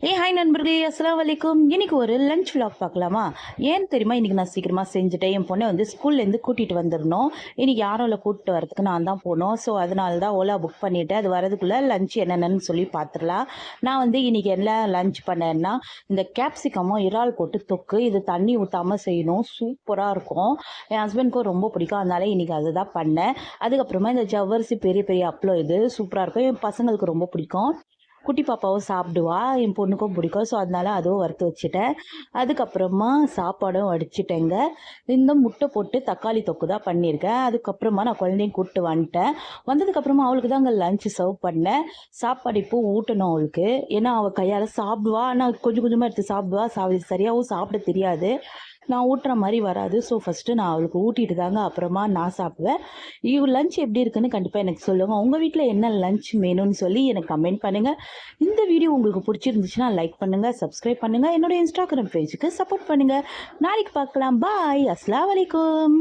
Hi நண்பர்களே, அஸ்ஸலாமு அலைக்கும். இன்னைக்கு ஒரு லஞ்ச் vlog பார்க்கலாமா? ஏன் தெரியுமா? இன்னைக்கு நான் சீக்கிரமாக செஞ்சுட்டேன். என் பொண்ணை வந்து ஸ்கூல்லேருந்து கூட்டிகிட்டு வந்துடணும். இன்னைக்கு யாரும் இல்லை, கூப்பிட்டு வரதுக்கு நான் தான் போகணும். ஸோ அதனால தான் ஓலா புக் பண்ணிவிட்டு அது வரதுக்குள்ளே லஞ்ச் என்னென்னு சொல்லி பார்த்துடலாம். நான் வந்து இன்னைக்கு என்ன லஞ்ச் பண்ணேன்னா, இந்த கேப்சிகமும் இறால் போட்டு தொக்கு, இது தண்ணி ஊற்றாமல் செய்யணும். சூப்பராக இருக்கும். என் ஹஸ்பண்டுக்கும் ரொம்ப பிடிக்கும். அதனால இன்னைக்கு அதை தான் பண்ணேன். அதுக்கப்புறமா இந்த ஜவ்வரிசி பெரிய பெரிய அப்பளம், இது சூப்பராக இருக்கும். என் பசங்களுக்கு ரொம்ப பிடிக்கும். குட்டி பாப்பாவும் சாப்பிடுவா, என் பொண்ணுக்கும் பிடிக்கும். ஸோ அதனால அதுவும் வறுத்து வச்சுட்டேன். அதுக்கப்புறமா சாப்பாடும் வடிச்சிட்டேங்க. இந்த முட்டை போட்டு தக்காளி தொக்கு தான் பண்ணியிருக்கேன். அதுக்கப்புறமா நான் குழந்தையும் கூப்பிட்டு வந்துட்டேன். வந்ததுக்கப்புறமா அவளுக்கு தான் அங்கே லஞ்சு சர்வ் பண்ணேன். சாப்பாடு இப்போ ஊட்டணும் அவளுக்கு. ஏன்னா அவள் கையால் சாப்பிடுவா, ஆனால் கொஞ்சம் கொஞ்சமாக எடுத்து சாப்பிடுவா. சரியாகவும் சாப்பிட தெரியாது. நான் ஊட்டுற மாதிரி வராது. ஸோ ஃபஸ்ட்டு நான் அவளுக்கு ஊட்டிட்டு தாங்க அப்புறமா நான் சாப்பிடுவேன். லஞ்ச் எப்படி இருக்குன்னு கண்டிப்பாக எனக்கு சொல்லுங்கள். உங்கள் வீட்டில் என்ன லஞ்ச் மெனுன்னு சொல்லி எனக்கு கமெண்ட் பண்ணுங்கள். இந்த வீடியோ உங்களுக்கு பிடிச்சிருந்துச்சுன்னா லைக் பண்ணுங்கள், சப்ஸ்கிரைப் பண்ணுங்கள், என்னோட இன்ஸ்டாகிராம் பேஜுக்கு சப்போர்ட் பண்ணுங்கள். நாளைக்கு பார்க்கலாம். பாய். அஸ்ஸலாமு அலைக்கும்.